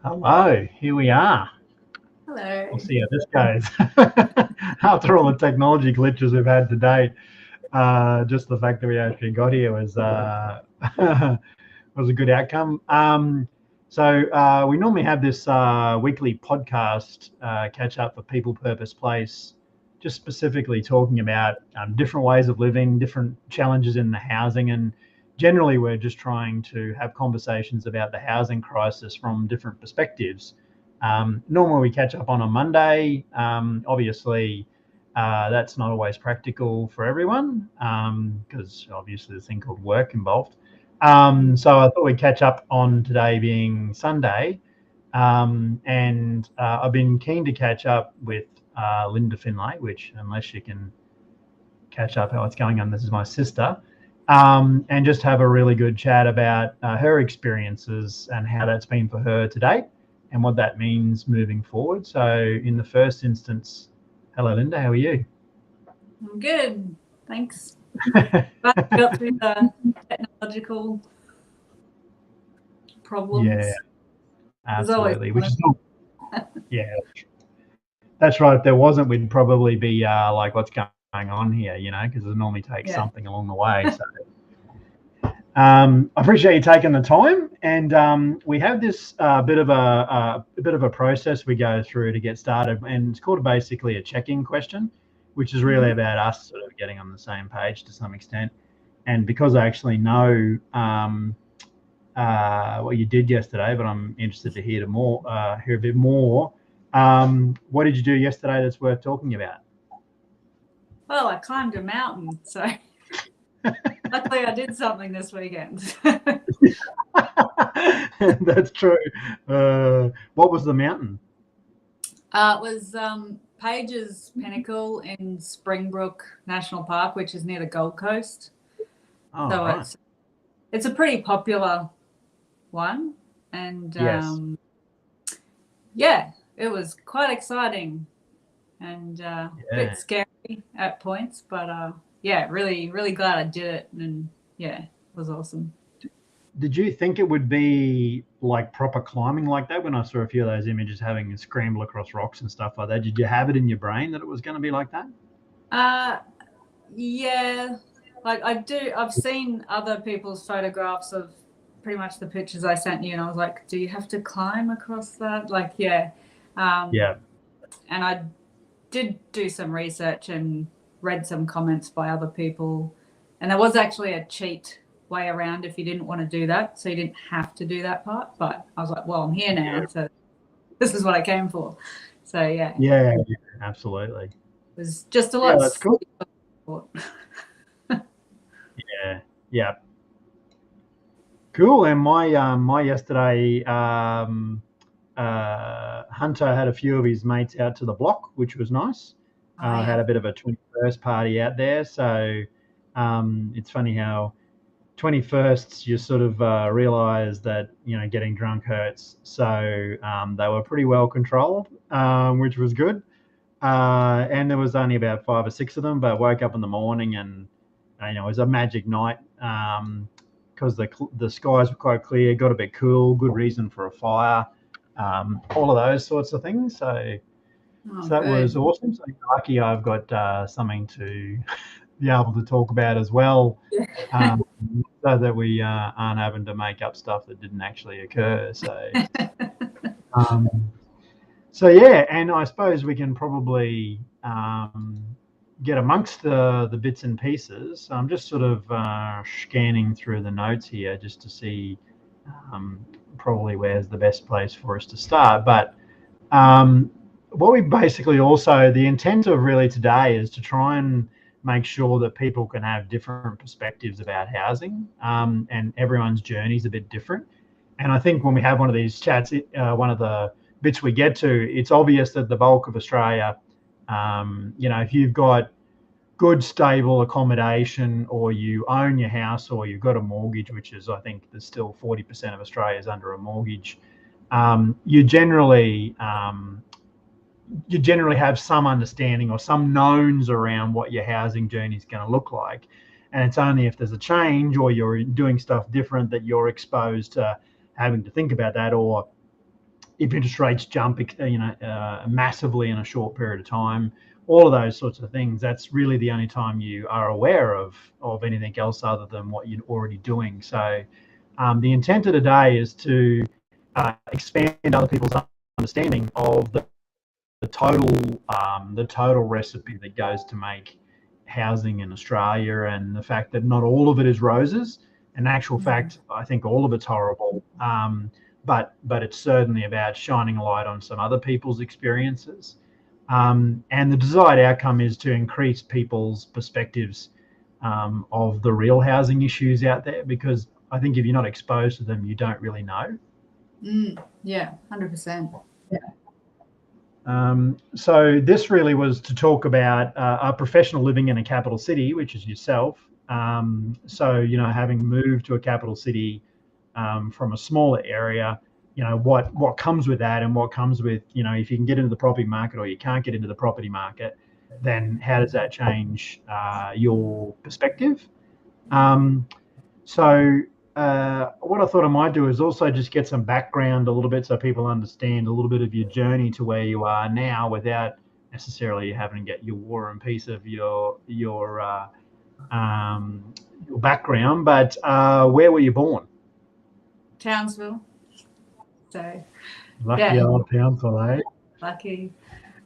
Hello, here we are. Hello. We'll see how this goes. After all the technology glitches we've had to date, just the fact that we actually got here was was a good outcome. So we normally have this weekly podcast catch up for People Purpose Place, just specifically talking about different ways of living, different challenges in the housing, and generally we're just trying to have conversations about the housing crisis from different perspectives. Normally we catch up on a Monday. Obviously, that's not always practical for everyone because obviously there's a thing called work involved. So I thought we'd catch up on today being Sunday. And I've been keen to catch up with Linda Finlay, which unless you can catch up how it's going on, this is my sister. And just have a really good chat about her experiences and how that's been for her to date and what that means moving forward. So in the first instance, hello, Linda, how are you? I'm good, thanks. But got through the technological problems. Yeah, absolutely. Which is yeah, that's right. If there wasn't, we'd probably be like, what's going on here, because it normally takes something along the way. So I appreciate you taking the time, and we have this bit of a process we go through to get started, and it's called basically a check-in question, which is really about us sort of getting on the same page to some extent. And because I actually know what you did yesterday, but I'm interested to hear a bit more. What did you do yesterday that's worth talking about? Well, I climbed a mountain, so luckily I did something this weekend. That's true. What was the mountain? It was Page's Pinnacle in Springbrook National Park, which is near the Gold Coast. Oh, so right. it's a pretty popular one, and it was quite exciting and a bit scary at points, but really glad I did it, and it was awesome. Did you think it would be like proper climbing like that? When I saw a few of those images having a scramble across rocks and stuff like that, did you have it in your brain that it was going to be like that? Yeah, like I've seen other people's photographs of pretty much the pictures I sent you, and I was like, do you have to climb across that? And I did do some research and read some comments by other people, and there was actually a cheat way around if you didn't want to do that, so you didn't have to do that part. But I was like, well, I'm here now, so this is what I came for. So yeah, absolutely. It was just a lot. Yeah, that's cool. Yeah. Cool. And my yesterday, Hunter had a few of his mates out to the block, which was nice. Had a bit of a 21st party out there. So it's funny how 21sts you sort of realise that getting drunk hurts. So they were pretty well controlled, which was good. And there was only about 5 or 6 of them, but I woke up in the morning and it was a magic night because the skies were quite clear, got a bit cool, good reason for a fire, all of those sorts of things. So that was awesome. So lucky I've got something to be able to talk about as well, so that we aren't having to make up stuff that didn't actually occur. So and I suppose we can probably get amongst the bits and pieces. I'm just sort of scanning through the notes here just to see probably where's the best place for us to start. But what we basically also, the intent of really today is to try and make sure that people can have different perspectives about housing, and everyone's journey is a bit different. And I think when we have one of these chats, one of the bits we get to, it's obvious that the bulk of Australia, if you've got good, stable accommodation, or you own your house, or you've got a mortgage, which is, I think, there's still 40% of Australia is under a mortgage, you generally have some understanding or some knowns around what your housing journey is going to look like. And it's only if there's a change or you're doing stuff different that you're exposed to having to think about that, or if interest rates jump, massively in a short period of time, all of those sorts of things, that's really the only time you are aware of anything else other than what you're already doing. So the intent of today is to expand other people's understanding of the total recipe that goes to make housing in Australia, and the fact that not all of it is roses. In actual fact, I think all of it's horrible. But it's certainly about shining a light on some other people's experiences. And the desired outcome is to increase people's perspectives of the real housing issues out there, because I think if you're not exposed to them, you don't really know. Yeah, 100%. Yeah. So this really was to talk about a professional living in a capital city, which is yourself. So, having moved to a capital city from a smaller area, what comes with that, and what comes with, if you can get into the property market or you can't get into the property market, then how does that change your perspective? So what I thought I might do is also just get some background a little bit, so people understand a little bit of your journey to where you are now, without necessarily having to get your war and peace of your background. But where were you born? Townsville. So Lucky old Townsville, eh? Lucky.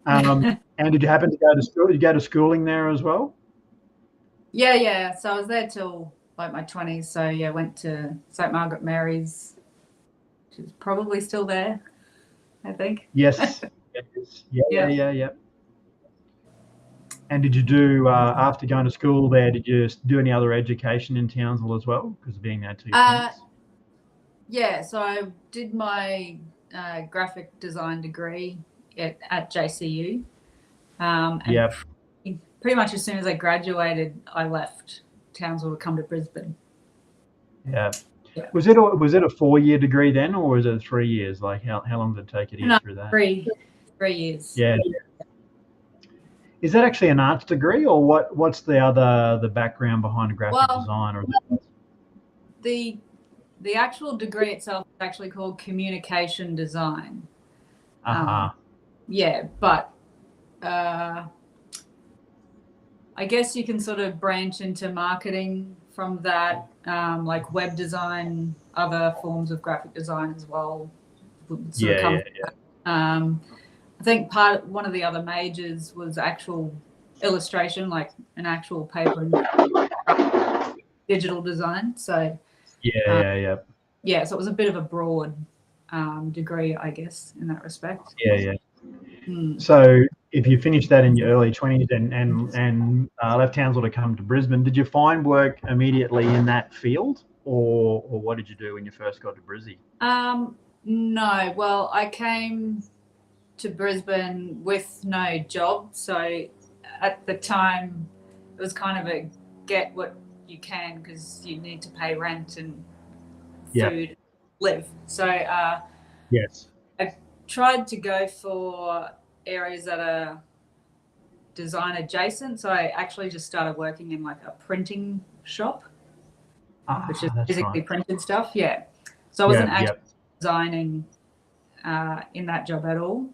And did you happen to go to school? Did you go to schooling there as well? Yeah. So I was there till like my 20s. So yeah, went to St. Margaret Mary's, which is probably still there, I think. Yes. Yeah. And did you do, after going to school there, did you do any other education in Townsville as well, because of being there till your 20s? Yeah, so I did my graphic design degree at JCU. And pretty much as soon as I graduated, I left Townsville to come to Brisbane. Yeah. Was it a 4-year degree then, or was it 3 years? Like how long did it take you to get through that? 3 years. Yeah. Is that actually an arts degree, or what's the background behind graphic design? Or the actual degree itself is actually called communication design. Yeah, but I guess you can sort of branch into marketing from that, like web design, other forms of graphic design as well. I think one of the other majors was actual illustration, like an actual paper and digital design. So yeah, so it was a bit of a broad degree, I guess, in that respect. Yeah. So if you finished that in your early 20s and left Townsville to come to Brisbane, did you find work immediately in that field, or what did you do when you first got to Brizzy? No, well, I came to Brisbane with no job, so at the time it was kind of a get what you can, because you need to pay rent and food, live. So yes, I tried to go for areas that are design adjacent. So I actually just started working in like a printing shop, which is physically printed stuff. Yeah. So I wasn't actually designing in that job at all.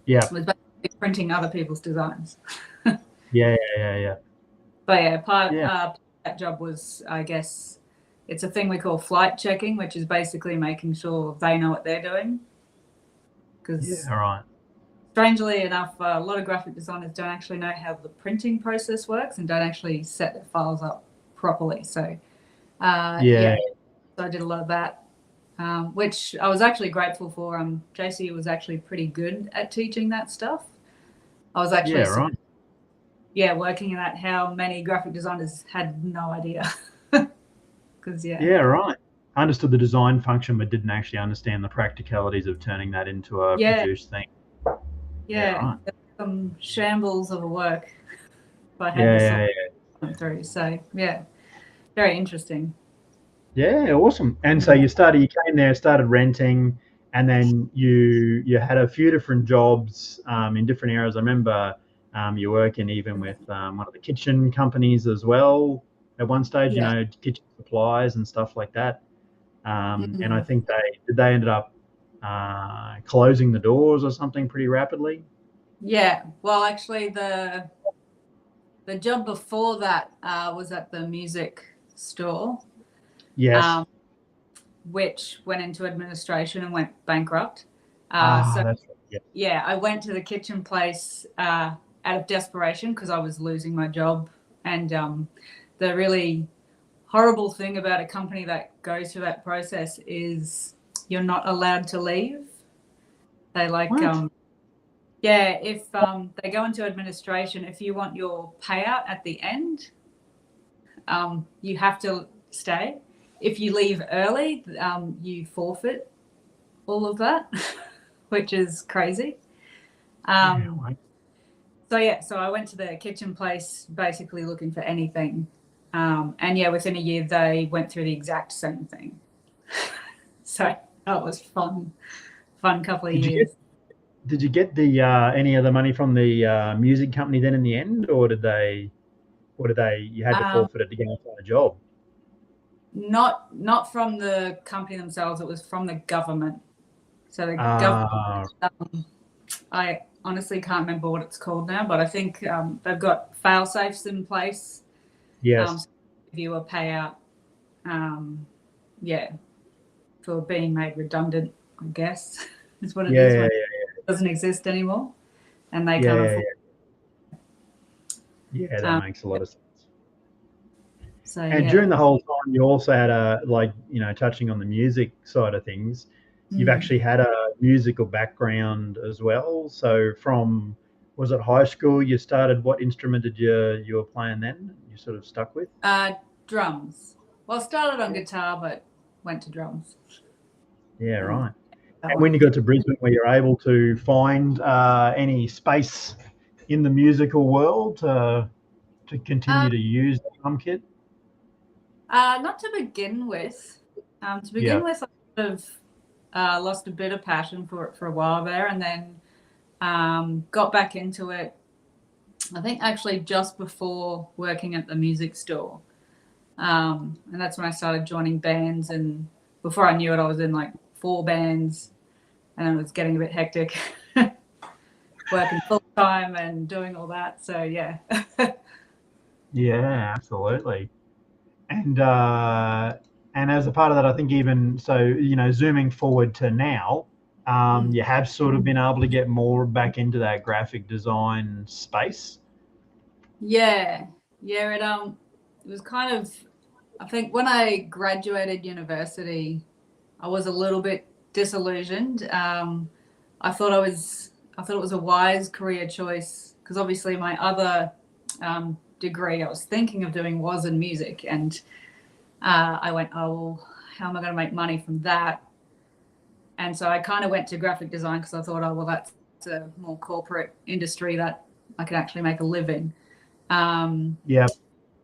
Yeah. It was basically printing other people's designs. Yeah. But yeah, part of that job was, I guess, it's a thing we call flight checking, which is basically making sure they know what they're doing. Because strangely enough, a lot of graphic designers don't actually know how the printing process works and don't actually set their files up properly. So so I did a lot of that, which I was actually grateful for. JC was actually pretty good at teaching that stuff. I was actually working in that, how many graphic designers had no idea. Because I understood the design function, but didn't actually understand the practicalities of turning that into a produced thing. Some shambles of a work, but I had to come through. So very interesting. Yeah, awesome. And so you came there, started renting, and then you had a few different jobs in different areas. I remember you working even with one of the kitchen companies as well at one stage, kitchen supplies and stuff like that. And I think they ended up closing the doors or something pretty rapidly? Yeah. Well, actually, the job before that was at the music store, Yes. which went into administration and went bankrupt. So That's right. Yeah. yeah, I went to the kitchen place out of desperation because I was losing my job. And the really horrible thing about a company that goes through that process is you're not allowed to leave. They What? yeah, if they go into administration, if you want your payout at the end, you have to stay. If you leave early, you forfeit all of that, which is crazy. Yeah. So yeah, so I went to the kitchen place basically looking for anything. And yeah, within a year they went through the exact same thing. So that was fun couple of Did you years. get Did you get the any of the money from the music company then in the end, or you had to forfeit it to go and find a job? Not from the company themselves, it was from the government. So the government, I honestly can't remember what it's called now, but I think they've got fail safes in place. Yes. So give you a payout, yeah, for being made redundant, I guess, is what it is when it doesn't exist anymore, and they can't afford. Yeah, that makes a lot of sense. So And during the whole time, you also had touching on the music side of things, you've actually had a musical background as well. So was it high school you started? What instrument did you were playing then? You sort of stuck with? Drums. Well, I started on guitar, but went to drums. Yeah, right. And when you got to Brisbane, were you able to find any space in the musical world to continue to use the drum kit? Not to begin with. To begin with, I sort of lost a bit of passion for it for a while there, and then got back into it. I think actually just before working at the music store, and that's when I started joining bands. And before I knew it, I was in like 4 bands, and it was getting a bit hectic, working full time and doing all that. So yeah. Yeah, absolutely. And as a part of that, I think even so, zooming forward to now, you have sort of been able to get more back into that graphic design space. Yeah, it was kind of, I think when I graduated university, I was a little bit disillusioned. I thought it was a wise career choice because obviously my other degree I was thinking of doing was in music, and I went, oh well, how am I going to make money from that? And so I kind of went to graphic design because I thought, oh well, that's a more corporate industry that I could actually make a living. Yeah.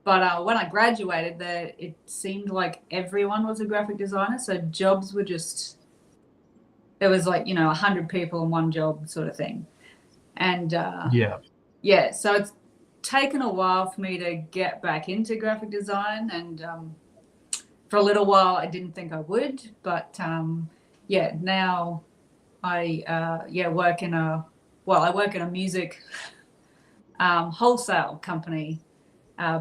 But when I graduated, it seemed like everyone was a graphic designer. So jobs were just, there was like, 100 people in one job sort of thing. And so it's taken a while for me to get back into graphic design. And for a little while, I didn't think I would. But now I work in a music wholesale company.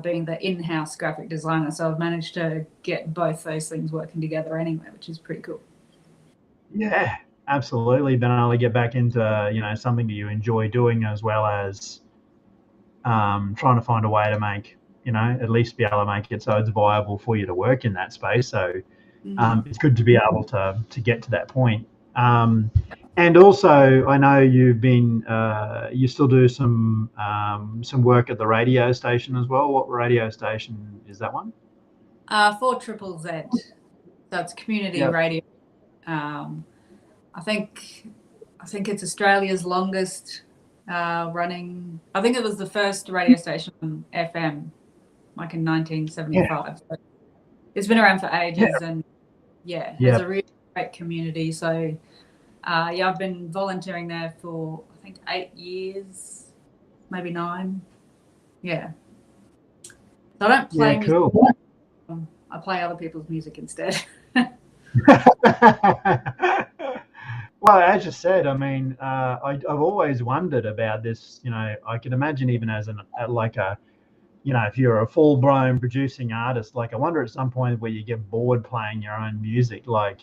Being the in-house graphic designer. So I've managed to get both those things working together anyway, which is pretty cool. Yeah, absolutely. Been able to get back into, something that you enjoy doing, as well as trying to find a way to make, at least be able to make it so it's viable for you to work in that space. So it's good to be able to get to that point. And also, I know you still do some work at the radio station as well. What radio station is that one? 4ZZZ. So it's community radio. I think it's Australia's longest running. I think it was the first radio station on FM, like in 1975. So it's been around for ages, and has a really great community. So I've been volunteering there for I think 8 years, maybe 9. Yeah. So I don't play music. Cool. I play other people's music instead. Well, as you said, I mean, I've always wondered about this. You know, I can imagine even as like a, you know, if you're a full-blown producing artist, like I wonder at some point where you get bored playing your own music, like,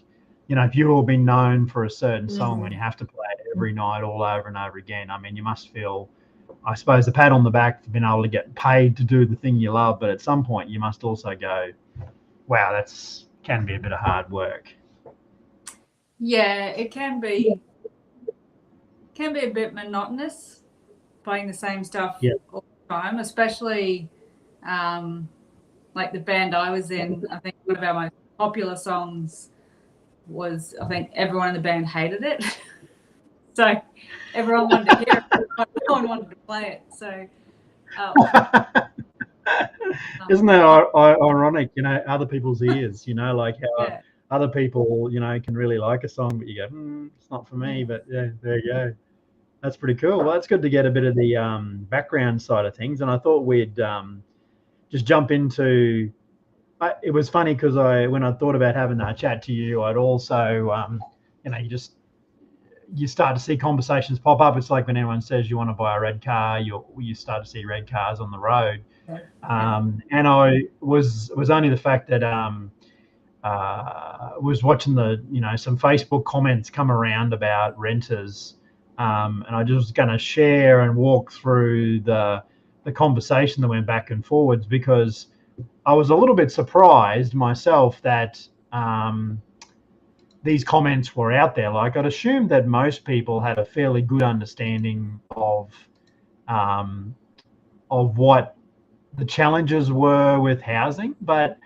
you know, if you've all been known for a certain song and you have to play it every night all over and over again, I mean, you must feel, I suppose, a pat on the back for being able to get paid to do the thing you love, but at some point you must also go, wow, that's can be a bit of hard work. Yeah, it can be a bit monotonous playing the same stuff Yeah. all the time, especially like the band I was in. I think one of our most popular songs was, I think everyone in the band hated it. So everyone wanted to hear it, but no one wanted to play it. So Isn't that ironic, you know, other people's ears, you know, like how yeah. other people, you know, can really like a song, but you go, it's not for me, but yeah, there you go. That's pretty cool. Well, it's good to get a bit of the background side of things. And I thought we'd just jump into, it was funny because when I thought about having that chat to you, I'd also, you know, you start to see conversations pop up. It's like when anyone says you want to buy a red car, you start to see red cars on the road. And I was only the fact that was watching some Facebook comments come around about renters, and I just was going to share and walk through the conversation that went back and forwards, because I was a little bit surprised myself that these comments were out there. Like, I'd assumed that most people had a fairly good understanding of what the challenges were with housing, but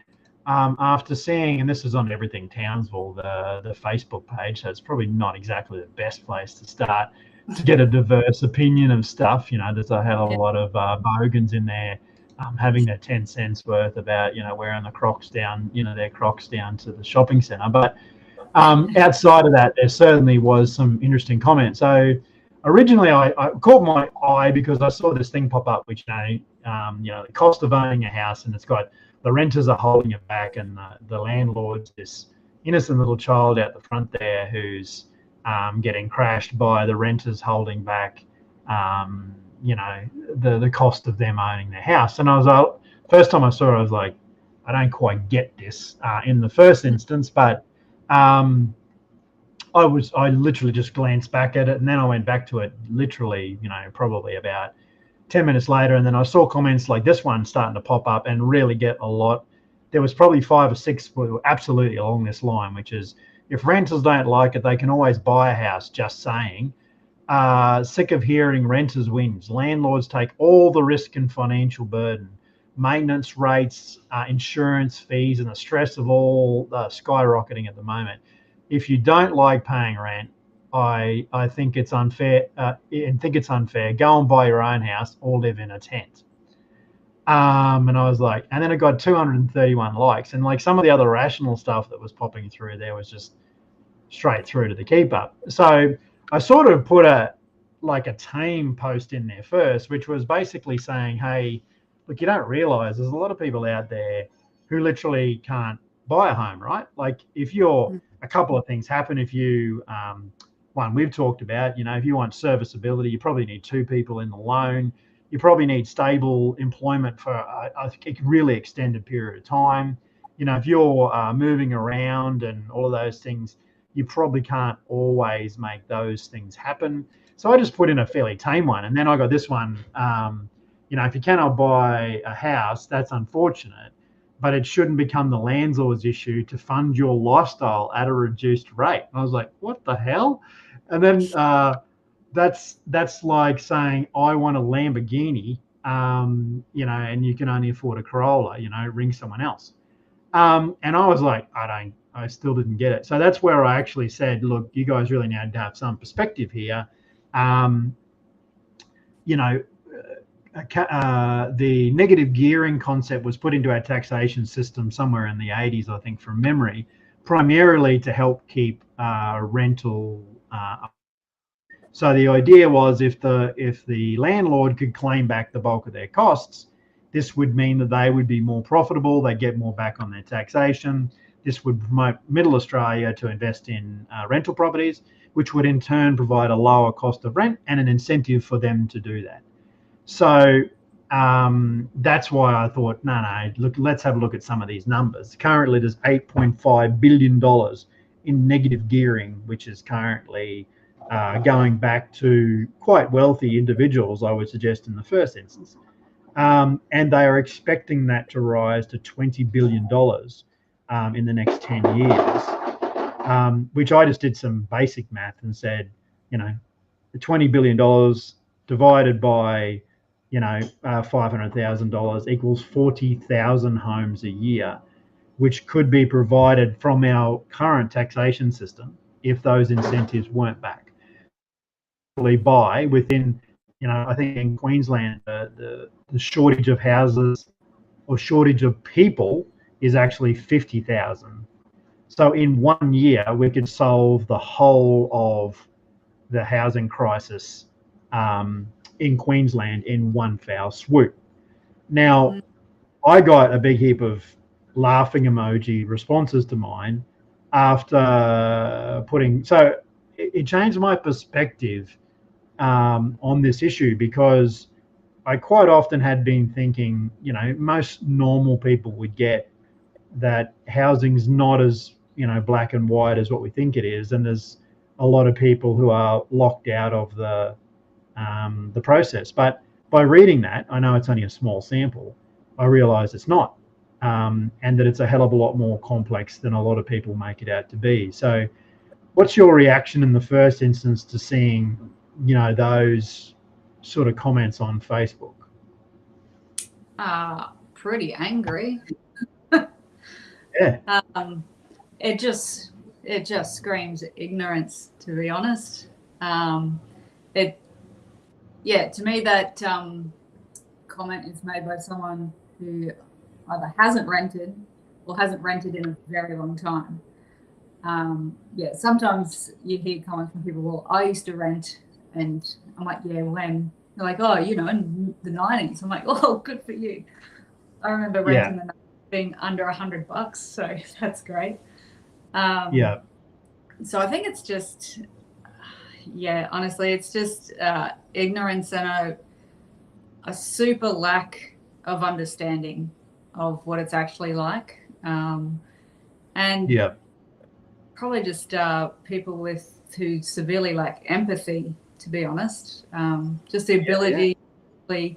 after seeing, and this is on Everything Townsville, the Facebook page, so it's probably not exactly the best place to start to get a diverse opinion of stuff. You know, there's a hell of a lot of bogans in there having their 10 cents worth about, you know, wearing their Crocs down to the shopping centre. But outside of that, there certainly was some interesting comments. So originally, I caught my eye because I saw this thing pop up, which the cost of owning a house, and it's got the renters are holding it back, and the landlord's this innocent little child out the front there who's getting crashed by the renters holding back, the cost of them owning their house. And I was first time I saw it, I was like, I don't quite get this in the first instance, but I literally just glanced back at it, and then I went back to it literally, probably about 10 minutes later, and then I saw comments like this one starting to pop up and really get a lot. There was probably 5 or 6 who were absolutely along this line, which is, if renters don't like it, they can always buy a house, just saying. Sick of hearing renters wins. Landlords take all the risk and financial burden. Maintenance rates, insurance fees, and the stress of all skyrocketing at the moment. If you don't like paying rent, I think it's unfair. Go and buy your own house or live in a tent. And I was like, and then it got 231 likes, and like some of the other rational stuff that was popping through there was just straight through to the keeper. So I sort of put a team post in there first, which was basically saying, hey, look, you don't realize there's a lot of people out there who literally can't buy a home, right? Like, if you're, a couple of things happen. If you, one we've talked about, if you want serviceability, you probably need 2 people in the loan. You probably need stable employment for a really extended period of time. If you're moving around and all of those things, you probably can't always make those things happen. So I just put in a fairly tame one. And then I got this one, if you cannot buy a house, that's unfortunate, but it shouldn't become the landlord's issue to fund your lifestyle at a reduced rate. And I was like, what the hell? And then that's like saying, I want a Lamborghini, and you can only afford a Corolla, ring someone else. And I was like, I still didn't get it. So that's where I actually said, look, you guys really need to have some perspective here. The negative gearing concept was put into our taxation system somewhere in the 80s, I think, from memory, primarily to help keep rental. So the idea was, if the landlord could claim back the bulk of their costs, this would mean that they would be more profitable, they'd get more back on their taxation. This would promote Middle Australia to invest in rental properties. which would in turn provide a lower cost of rent and an incentive for them to do that. So that's why I thought, no, look, let's have a look at some of these numbers. Currently, there's $8.5 billion in negative gearing, which is currently going back to quite wealthy individuals, I would suggest, in the first instance. And they are expecting that to rise to $20 billion in the next 10 years, which I just did some basic math and said, the $20 billion divided by, $500,000 equals 40,000 homes a year, which could be provided from our current taxation system if those incentives weren't back. By within, I think in Queensland, the shortage of houses or shortage of people is actually 50,000. So in 1 year, we could solve the whole of the housing crisis in Queensland in one foul swoop. Now, I got a big heap of laughing emoji responses to mine after so it changed my perspective on this issue, because I quite often had been thinking, most normal people would get that housing's not as, black and white as what we think it is. And there's a lot of people who are locked out of the process. But by reading that, I know it's only a small sample, I realize it's not, and that it's a hell of a lot more complex than a lot of people make it out to be. So what's your reaction in the first instance to seeing, those sort of comments on Facebook? Pretty angry. Yeah. It just screams ignorance, to be honest. To me, that comment is made by someone who either hasn't rented or hasn't rented in a very long time. Sometimes you hear comments from people, well, I used to rent, and I'm like, yeah, when? They're like, oh, in the 90s. I'm like, oh, good for you. I remember renting the being under $100, so that's great. So I think it's just, honestly, it's just ignorance and a super lack of understanding of what it's actually like, and probably just people who severely lack empathy, to be honest. Just the ability to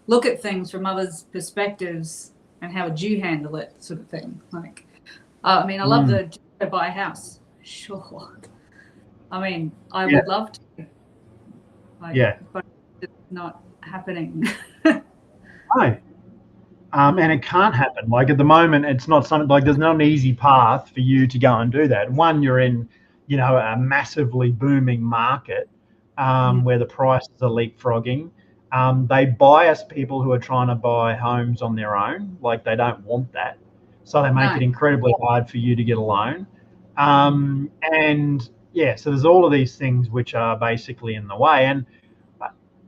look at things from others' perspectives and how would you handle it, sort of thing. Like, I love to buy a house. Sure. I would love to. But it's not happening. No. And it can't happen. Like at the moment, it's not something like there's not an easy path for you to go and do that. One, you're in, a massively booming market where the prices are leapfrogging. They bias people who are trying to buy homes on their own. Like they don't want that. So they make it incredibly hard for you to get a loan. So there's all of these things which are basically in the way. And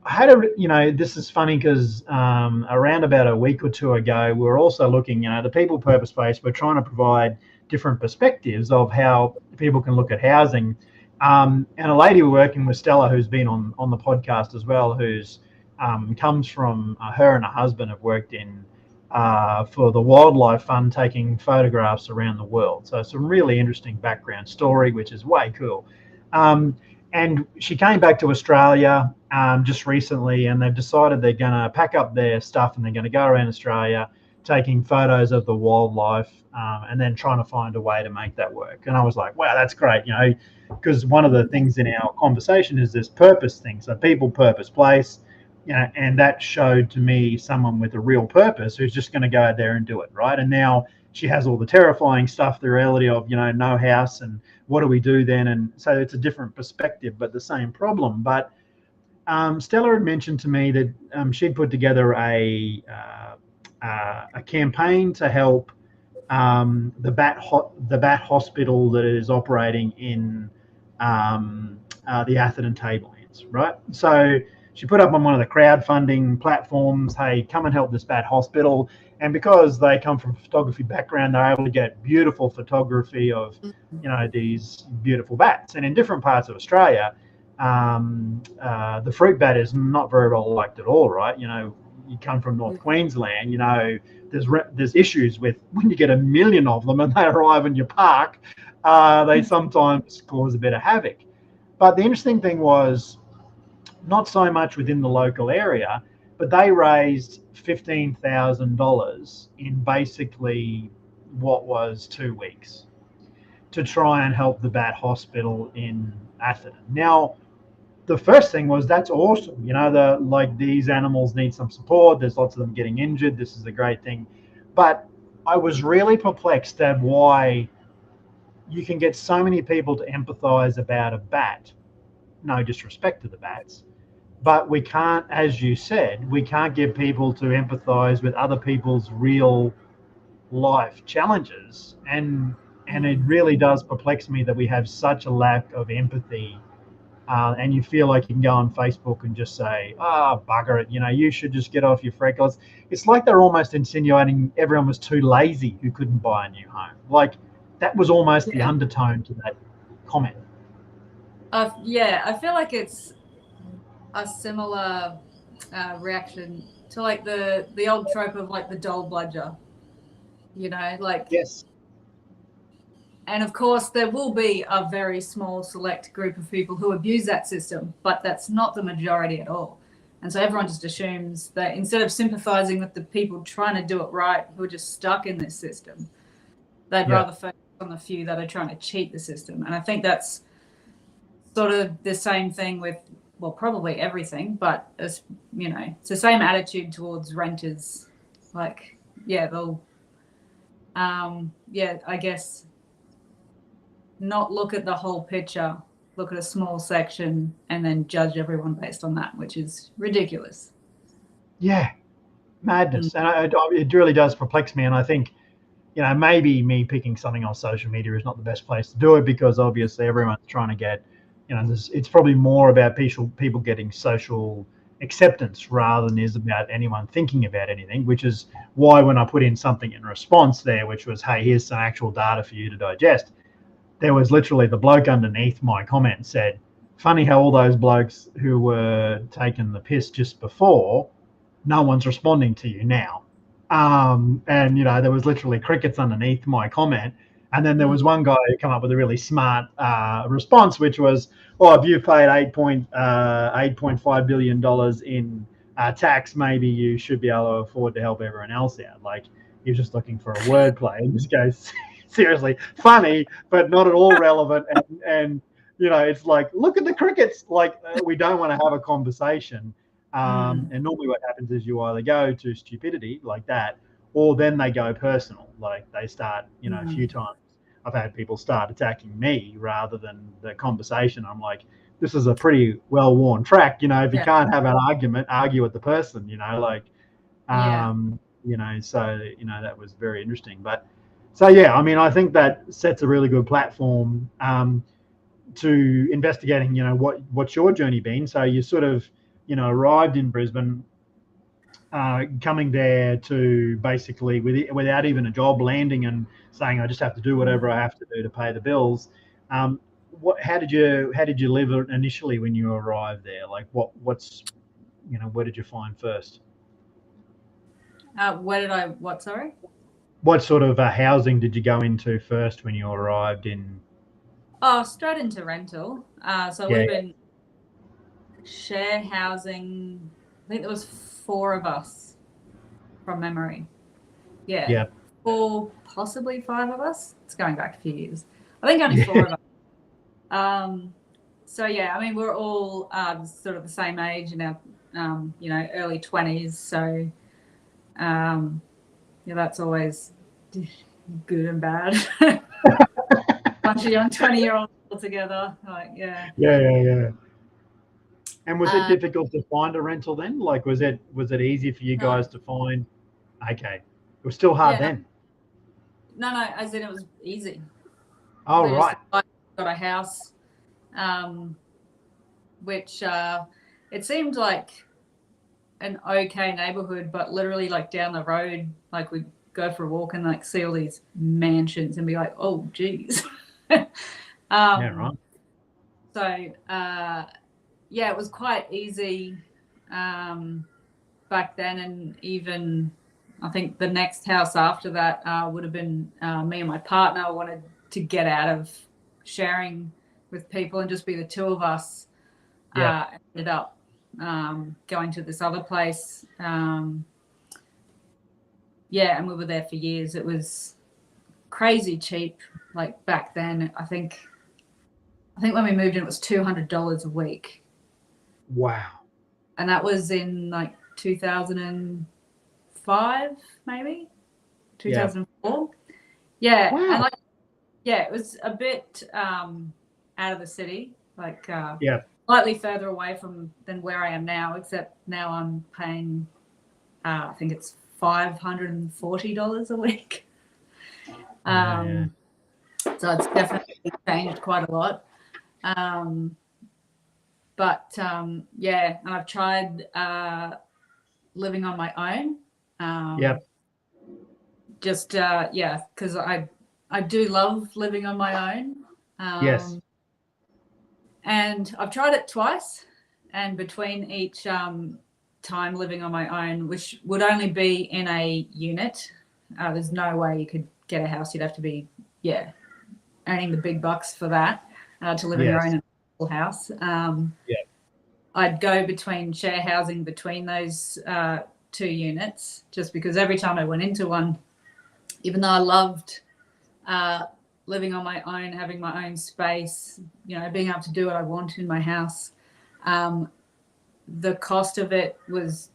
I had this is funny because around about a week or two ago, we were also looking, the people purpose space, we're trying to provide different perspectives of how people can look at housing. And a lady we're working with, Stella, who's been on the podcast as well, who's comes from her and her husband have worked in for the Wildlife Fund, taking photographs around the world. So some really interesting background story, which is way cool. And she came back to Australia just recently, and they've decided they're going to pack up their stuff and they're going to go around Australia taking photos of the wildlife and then trying to find a way to make that work. And I was like, wow, that's great, because one of the things in our conversation is this purpose thing. So people, purpose, place, and that showed to me someone with a real purpose who's just going to go out there and do it, right? And now she has all the terrifying stuff, the reality of, no house, and what do we do then? And so it's a different perspective, but the same problem. But Stella had mentioned to me that she'd put together a campaign to help the bat hospital that is operating in the Atherton Tablelands, right? So she put up on one of the crowdfunding platforms, hey, come and help this bat hospital. And because they come from a photography background, they're able to get beautiful photography of, these beautiful bats. And in different parts of Australia, the fruit bat is not very well liked at all, right? You come from North Queensland, there's issues with when you get a million of them and they arrive in your park, they sometimes cause a bit of havoc. But the interesting thing was not so much within the local area, but they raised $15,000 in basically what was 2 weeks to try and help the bat hospital in Atherton. Now, the first thing was that's awesome. These animals need some support. There's lots of them getting injured. This is a great thing. But I was really perplexed at why you can get so many people to empathize about a bat. No disrespect to the bats. But we can't, as you said, we can't get people to empathize with other people's real life challenges. And it really does perplex me that we have such a lack of empathy. And you feel like you can go on Facebook and just say, bugger it, you should just get off your freckles. It's like they're almost insinuating everyone was too lazy who couldn't buy a new home. Like that was almost the undertone to that comment. I feel like it's a similar reaction to like the old trope of like the dole bludger, Yes. And of course there will be a very small select group of people who abuse that system, but that's not the majority at all. And so everyone just assumes that instead of sympathizing with the people trying to do it right, who are just stuck in this system, they'd rather focus on the few that are trying to cheat the system. And I think that's sort of the same thing with, well, probably everything, but it's the same attitude towards renters. Like, they'll, I guess not look at the whole picture, look at a small section and then judge everyone based on that, which is ridiculous. Yeah, madness. And it really does perplex me. And I think, maybe me picking something on social media is not the best place to do it because obviously everyone's trying to get, it's probably more about people getting social acceptance rather than is about anyone thinking about anything, which is why when I put in something in response there, which was, hey, here's some actual data for you to digest, there was literally the bloke underneath my comment said, funny how all those blokes who were taking the piss just before, no one's responding to you now. And, there was literally crickets underneath my comment. And then there was one guy who came up with a really smart response, which was, if you paid $8.5 billion in tax, maybe you should be able to afford to help everyone else out. Like, he was just looking for a wordplay. And this goes, seriously, funny, but not at all relevant. And it's like, look at the crickets. Like, we don't want to have a conversation. And normally what happens is you either go to stupidity like that, or then they go personal. Like they start, a few times I've had people start attacking me rather than the conversation. I'm like, this is a pretty well-worn track. If you can't have an argument, argue with the person, so, that was very interesting. But so, I think that sets a really good platform to investigating, what's your journey been. So you sort of, arrived in Brisbane, coming there to basically without even a job, landing and saying I just have to do whatever I have to do to pay the bills. How did you live initially when you arrived there? Like where did you find first? Sorry? What sort of housing did you go into first when you arrived in? Oh, straight into rental. So it would have been share housing. I think there was 4 of us from memory. Yeah. 4, possibly 5 of us. It's going back a few years. I think only 4 of us. So we're all sort of the same age in our early 20s. So that's always good and bad. Bunch of young 20-year-olds all together. Yeah. And was it difficult to find a rental then? Like, was it easy for you guys to find? Okay, it was still hard then. No, as in it was easy. Oh, right. Got a house, which it seemed like an okay neighborhood, but literally like down the road, like we'd go for a walk and like see all these mansions and be like, oh geez. Yeah, right. So yeah, it was quite easy back then, and even I think the next house after that would have been me and my partner wanted to get out of sharing with people and just be the two of us. Yeah. Ended up going to this other place. Yeah, and we were there for years. It was crazy cheap. Like back then, I think when we moved in, it was $200 a week, Wow. and that was in like 2005, maybe 2004. Yeah, Wow. and like yeah, it was a bit out of the city, like Yeah. slightly further away than where I am now. Except now I'm paying, I think it's $540 a week. Yeah. So it's definitely changed quite a lot. But yeah, and I've tried living on my own. Yep. Just yeah, because I do love living on my own. Yes. And I've tried it twice, and between each time living on my own, which would only be in a unit, there's no way you could get a house. You'd have to be earning the big bucks for that to live in your Yes. own house. Yeah. I'd go between share housing between those two units, just because every time I went into one, even though I loved living on my own, having my own space, being able to do what I want in my house, the cost of it was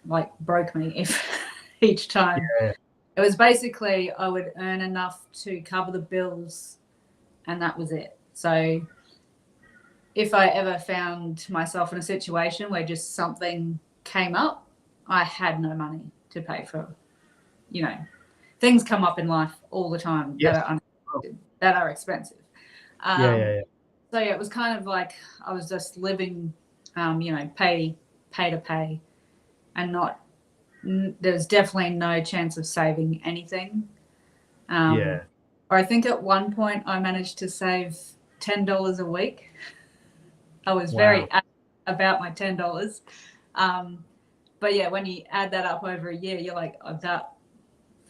like broke me if each time. Yeah. It was basically I would earn enough to cover the bills, and that was it. So if I ever found myself in a situation where just something came up, I had no money to pay for, things come up in life all the time Yes. that are expensive. Yeah. So yeah, it was kind of like I was just living, pay to pay, and not. There's definitely no chance of saving anything. Yeah. Or I think at one point I managed to save $10 a week. I was very adamant about my $10. But yeah, when you add that up over a year, you're like about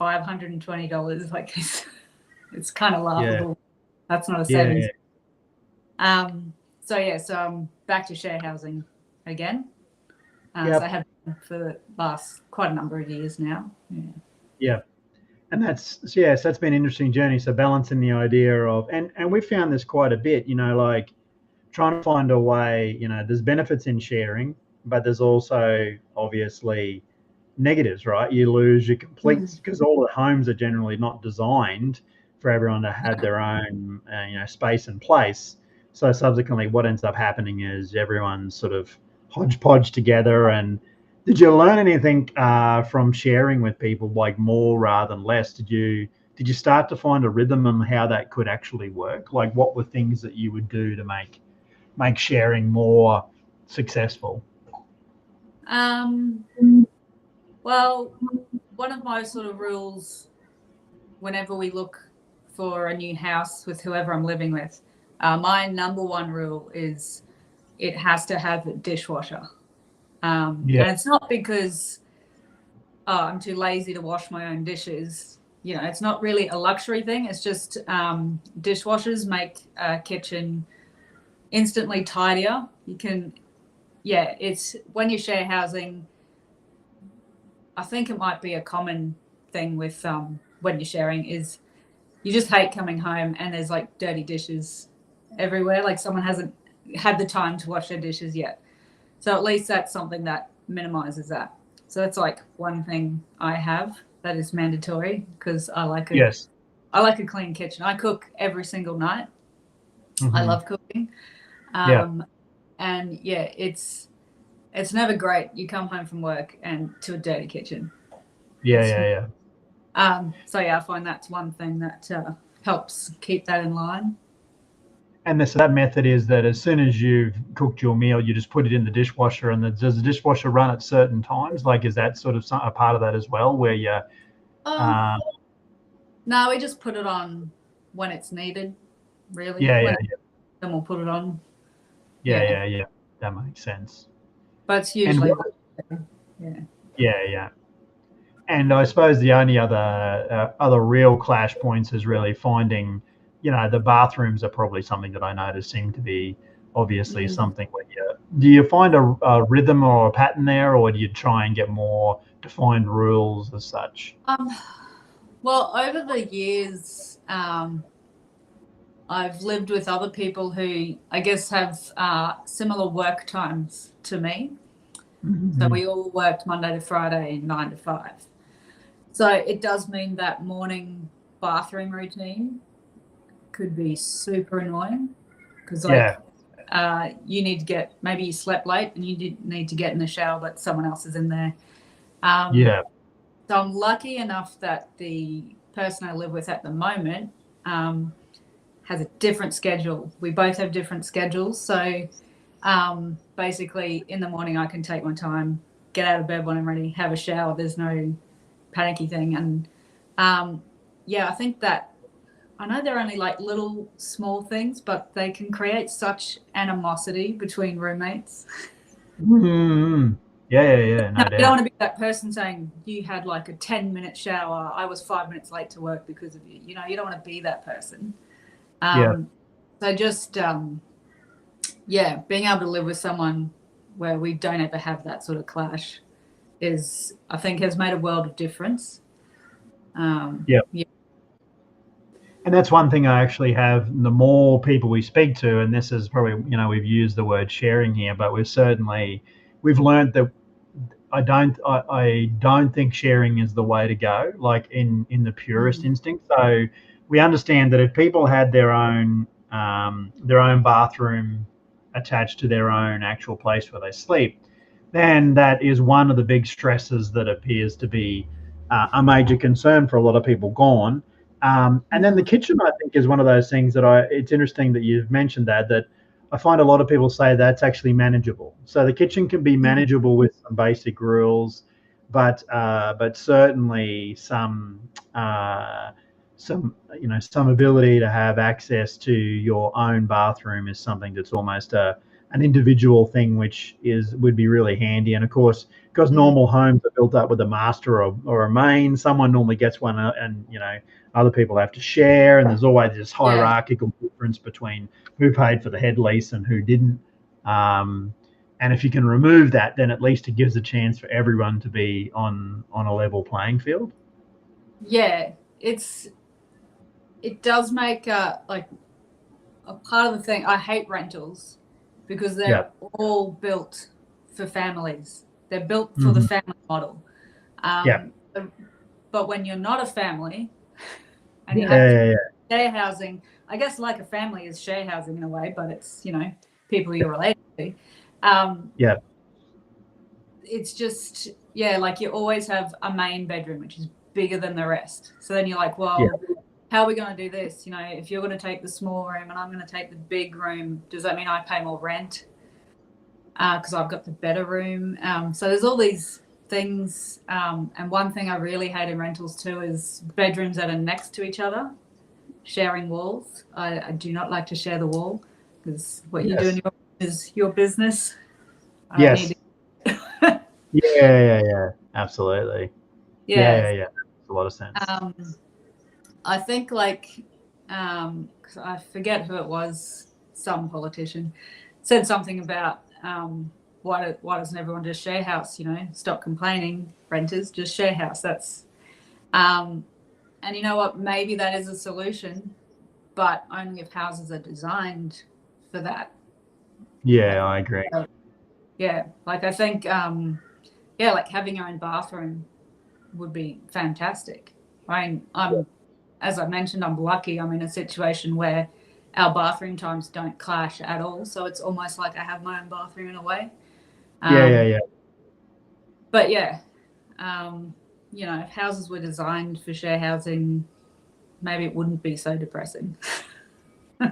$520. Like it's kind of laughable. Yeah. That's not a savings. Yeah. So I'm back to share housing again. Yep. So I have been for the last quite a number of years now. Yeah. And that's been an interesting journey. So balancing the idea of, and we found this quite a bit, like trying to find a way, there's benefits in sharing, but there's also obviously negatives, right? You lose your complete, because all the homes are generally not designed for everyone to have their own, space and place. So subsequently what ends up happening is everyone's sort of hodgepodge together. And did you learn anything from sharing with people, like more rather than less? Did you start to find a rhythm on how that could actually work? Like what were things that you would do to make sharing more successful? Well, one of my sort of rules whenever we look for a new house with whoever I'm living with, my number one rule is it has to have a dishwasher. And it's not because I'm too lazy to wash my own dishes. It's not really a luxury thing. It's just dishwashers make a kitchen instantly tidier. You can, it's when you share housing, I think it might be a common thing with when you're sharing is you just hate coming home and there's like dirty dishes everywhere. Like someone hasn't had the time to wash their dishes yet. So at least that's something that minimizes that. So that's like one thing I have that is mandatory because I like a clean kitchen. I cook every single night. I love cooking. And it's never great. You come home from work and to a dirty kitchen. Yeah. So I find that's one thing that helps keep that in line. so that method is that as soon as you've cooked your meal, you just put it in the dishwasher, and does the dishwasher run at certain times? Like, is that sort of a part of that as well, where you? Um, no, we just put it on when it's needed, really. Yeah. Then we'll put it on. Yeah. That makes sense. But it's usually, Yeah. And I suppose the only other real clash points is really finding, the bathrooms are probably something that I notice seem to be obviously something where do you find a rhythm or a pattern there, or do you try and get more defined rules as such? Well, over the years, I've lived with other people who I guess have similar work times to me. So we all worked Monday to Friday, 9 to 5. So it does mean that morning bathroom routine could be super annoying because you need to get, maybe you slept late and you need to get in the shower, but someone else is in there. So I'm lucky enough that the person I live with at the moment has a different schedule. We both have different schedules. So basically in the morning I can take my time, get out of bed when I'm ready, have a shower. There's no panicky thing. And I think that, I know they're only like little small things, but they can create such animosity between roommates. Yeah, no doubt. You don't want to be that person saying you had like a 10-minute shower, I was 5 minutes late to work because of you. You don't want to be that person. So just being able to live with someone where we don't ever have that sort of clash is, I think, has made a world of difference. And that's one thing I actually have. The more people we speak to, and this is probably, we've used the word sharing here, but we've learned that I don't think sharing is the way to go, like in the purest instinct. So we understand that if people had their own bathroom attached to their own actual place where they sleep, then that is one of the big stresses that appears to be a major concern for a lot of people gone. And then the kitchen, I think, is one of those things that it's interesting that you've mentioned that I find a lot of people say that's actually manageable. So the kitchen can be manageable with some basic rules, but certainly some ability to have access to your own bathroom is something that's almost an individual thing, which would be really handy. And of course, because normal homes are built up with a master or a main, someone normally gets one, and other people have to share, and there's always this hierarchical difference between who paid for the head lease and who didn't. And if you can remove that, then at least it gives a chance for everyone to be on a level playing field. Yeah, it does make like a part of the thing. I hate rentals because they're all built for families. They're built for the family model. But when you're not a family and you have share housing, I guess like a family is share housing in a way, but it's, people you're related to. It's just, like you always have a main bedroom, which is bigger than the rest. So then you're like, well, how are we going to do this? If you're going to take the small room and I'm going to take the big room, does that mean I pay more rent? Because I've got the better room. So there's all these things. And one thing I really hate in rentals too is bedrooms that are next to each other, sharing walls. I do not like to share the wall because what you do in your room is your business. Yeah, absolutely. Yeah. Makes a lot of sense. I think cause I forget who it was, some politician said something about why doesn't everyone just share house? Stop complaining, renters, just share house. That's and you know what? Maybe that is a solution, but only if houses are designed for that. Yeah, I agree. I think like having your own bathroom would be fantastic. As I mentioned, I'm lucky. I'm in a situation where our bathroom times don't clash at all. So it's almost like I have my own bathroom in a way. But if houses were designed for share housing, maybe it wouldn't be so depressing.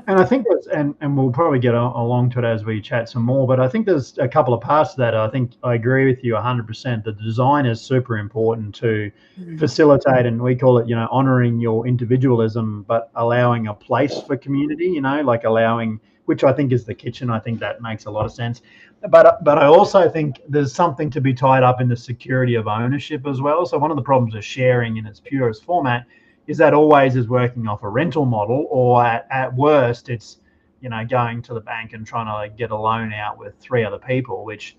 And I think that's, and we'll probably get along to it as we chat some more, but I think there's a couple of parts to that. I think I agree with you 100%. The design is super important to Mm. facilitate, and we call it, honoring your individualism, but allowing a place for community, like allowing, which I think is the kitchen. I think that makes a lot of sense. But I also think there's something to be tied up in the security of ownership as well. So one of the problems of sharing in its purest format is that always is working off a rental model, or at worst, it's going to the bank and trying to like get a loan out with three other people, which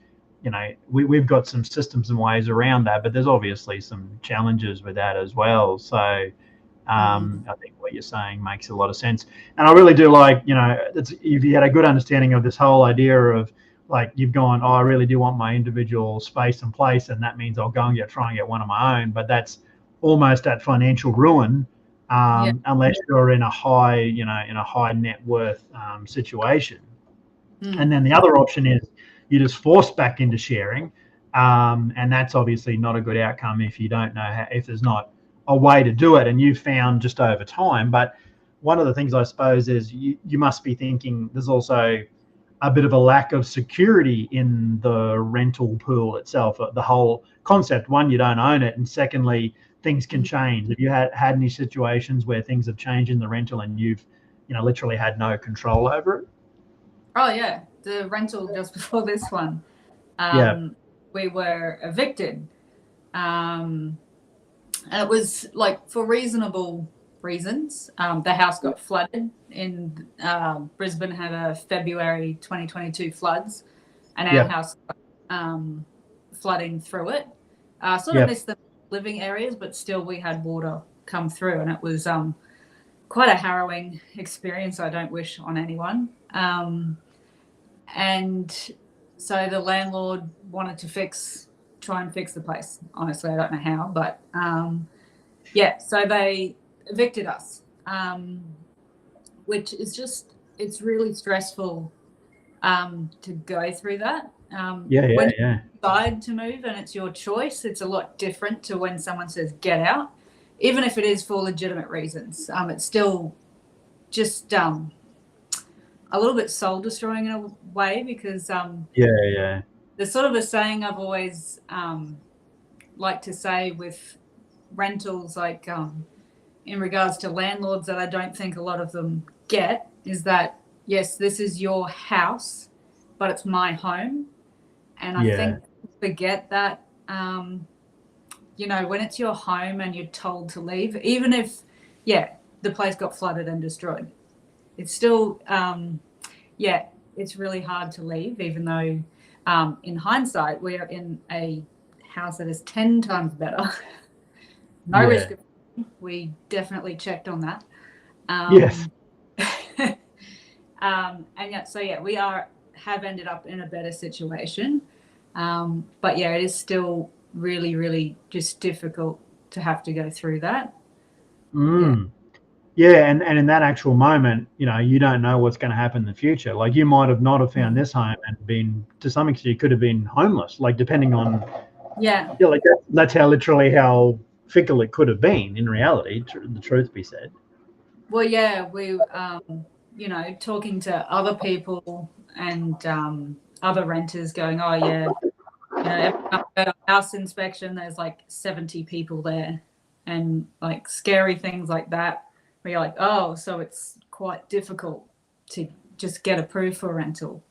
we've got some systems and ways around that, but there's obviously some challenges with that as well. So Mm. I think what you're saying makes a lot of sense, and I really do like if you had a good understanding of this whole idea of like you've gone, oh, I really do want my individual space and place, and that means I'll go and try and get one of my own, but that's almost at financial ruin, Yeah. unless you're in a high, in a high net worth situation. And Mm. then the other option is you're just forced back into sharing, and that's obviously not a good outcome if you don't know how, if there's not a way to do it, and you've found just over time. But one of the things I suppose is you must be thinking there's also a bit of a lack of security in the rental pool itself, the whole concept. One, you don't own it, and secondly, things can change. Have you had any situations where things have changed in the rental and you've literally had no control over it? Oh yeah, the rental just before this one, Yeah. we were evicted, um, and it was like for reasonable reasons. The house got flooded in Brisbane, had a February 2022 floods, and our Yeah. house got flooding through it. Sort of Yeah. missed the living areas, but still we had water come through, and it was quite a harrowing experience. I don't wish on anyone. And so the landlord wanted to try and fix the place. Honestly, I don't know how, but yeah, so they evicted us, which is just, it's really stressful to go through that. Yeah. Yeah. When you Yeah. decide to move and it's your choice, it's a lot different to when someone says get out, even if it is for legitimate reasons. It's still just a little bit soul destroying in a way, because Yeah. Yeah. there's sort of a saying I've always like to say with rentals, like in regards to landlords, that I don't think a lot of them get, is that yes, this is your house, but it's my home. And I Yeah. think forget that, when it's your home and you're told to leave, even if, yeah, the place got flooded and destroyed, it's still, yeah, it's really hard to leave, even though in hindsight, we are in a house that is 10 times better. No Yeah. risk of, we definitely checked on that. Yes. And yeah, so yeah, have ended up in a better situation. But yeah, it is still really, really just difficult to have to go through that. Yeah. Mm. Yeah, and in that actual moment, you don't know what's going to happen in the future. Like you might have not have found this home and been, to some extent, you could have been homeless. Like depending on, Yeah. like that's how literally how fickle it could have been in reality. The truth be said. Well, yeah, we, talking to other people and other renters going, oh, yeah, every time I go to a house inspection, there's like 70 people there, and like scary things like that, where you're like, oh, so it's quite difficult to just get approved for rental.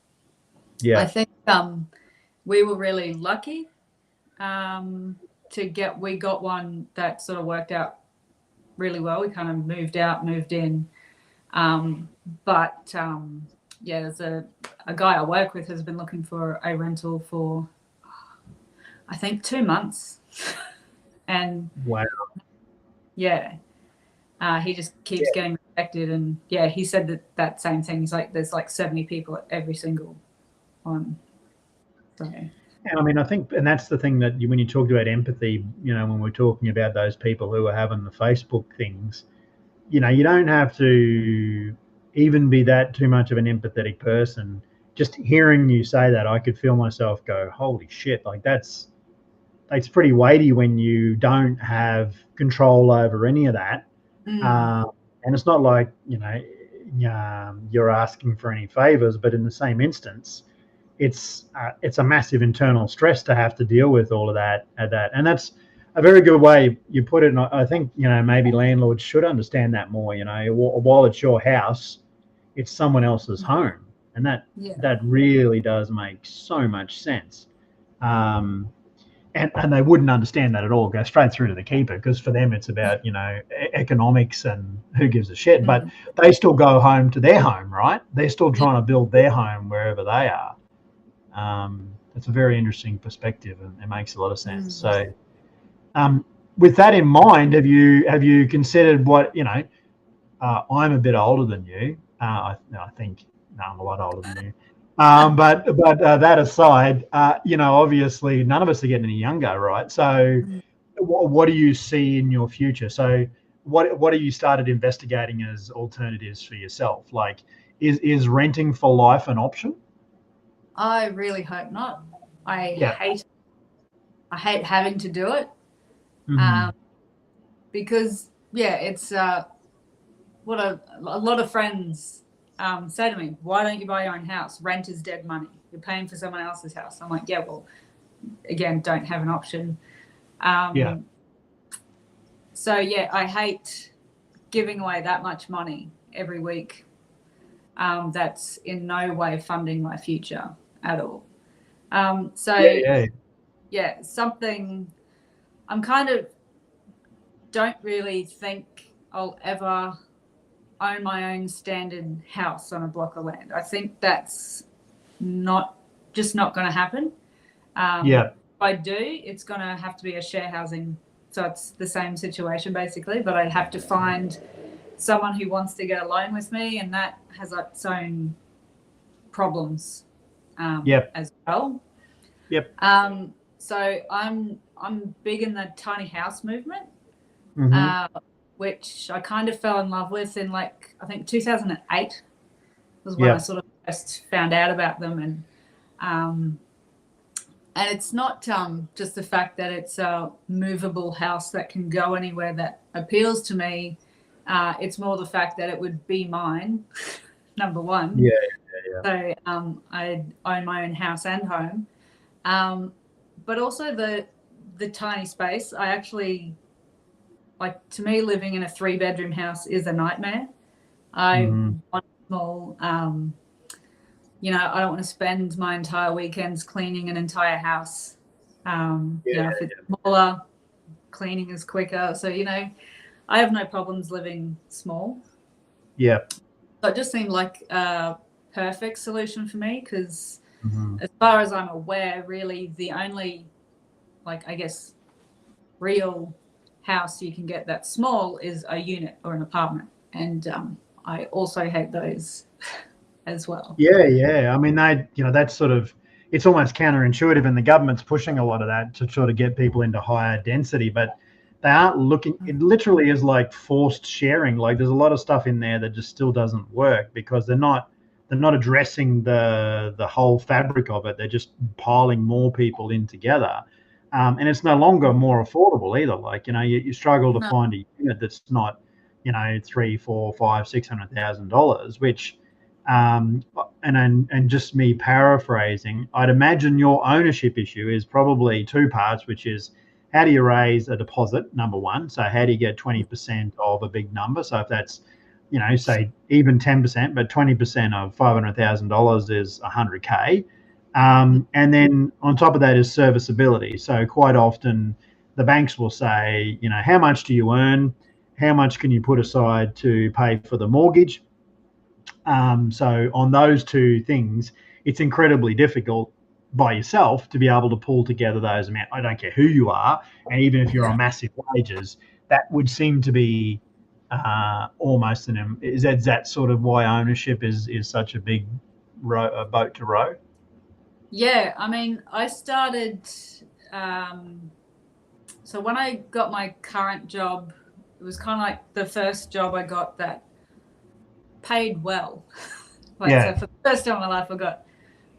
I Yeah. think we were really lucky we got one that sort of worked out really well. We kind of moved out, moved in. But yeah, there's a guy I work with has been looking for a rental for, I think, 2 months. And Wow. yeah, he just keeps getting rejected. And yeah, he said that same thing. He's like, there's like 70 people at every single one. So. And I mean, I think, and that's the thing that when you talked about empathy, when we're talking about those people who are having the Facebook things, you don't have to even be that too much of an empathetic person. Just hearing you say that, I could feel myself go, holy shit, like that's pretty weighty when you don't have control over any of that. Mm. And it's not like, you're asking for any favors, but in the same instance, it's a massive internal stress to have to deal with all of that and that's a very good way you put it. And I think maybe landlords should understand that more. While it's your house, it's someone else's home, and that really does make so much sense. And they wouldn't understand that at all. Go straight through to the keeper, because for them it's about economics and who gives a shit. But they still go home to their home, right? They're still trying to build their home wherever they are. It's a very interesting perspective, and it makes a lot of sense. So, with that in mind, have you considered what I'm a bit older than you. I think I'm a lot older than you. But that aside, obviously none of us are getting any younger, right? So, what do you see in your future? So, what have you started investigating as alternatives for yourself? Like, is renting for life an option? I really hope not. I hate having to do it, because it's what a lot of friends say to me. Why don't you buy your own house? Rent is dead money. You're paying for someone else's house. I'm like, well, again, don't have an option. So I hate giving away that much money every week. That's in no way funding my future at all. Something I'm kind of don't really think I'll ever own my own standard house on a block of land. I think that's just not going to happen. If I do, it's going to have to be a share housing. So it's the same situation basically, but I'd have to find someone who wants to get a loan with me, and that has its own problems as well. So I'm big in the tiny house movement, which I kind of fell in love with in I think 2008 was when I sort of first found out about them. And it's not just the fact that it's a movable house that can go anywhere that appeals to me. It's more the fact that it would be mine, number one. So I own my own house and home. But also the tiny space. I actually, to me, living in a 3-bedroom house is a nightmare. I want small, I don't want to spend my entire weekends cleaning an entire house. If it's smaller, cleaning is quicker. So, I have no problems living small. So it just seemed like a perfect solution for me, because as far as I'm aware, really the only, real house you can get that's small is a unit or an apartment. And I also hate those as well. I mean, that's sort of, it's almost counterintuitive, and the government's pushing a lot of that to sort of get people into higher density, but they aren't looking, it literally is like forced sharing. Like, there's a lot of stuff in there that just still doesn't work, because they're not addressing the whole fabric of it. They're just piling more people in together. And it's no longer more affordable either. You struggle to find a unit that's not, $300,000, $400,000, $500,000, $600,000, which, and just me paraphrasing, I'd imagine your ownership issue is probably two parts, which is, how do you raise a deposit, number one? So how do you get 20% of a big number? So if that's, say even 10%, but 20% of $500,000 is $100K. And then on top of that is serviceability. So quite often the banks will say, how much do you earn? How much can you put aside to pay for the mortgage? So on those two things, it's incredibly difficult by yourself to be able to pull together those amounts. I don't care who you are, and even if you're on massive wages, that would seem to be almost is that sort of why ownership is such a big boat to row? Yeah, I mean, I started, so when I got my current job, it was kind of like the first job I got that paid well. So for the first time in my life, I got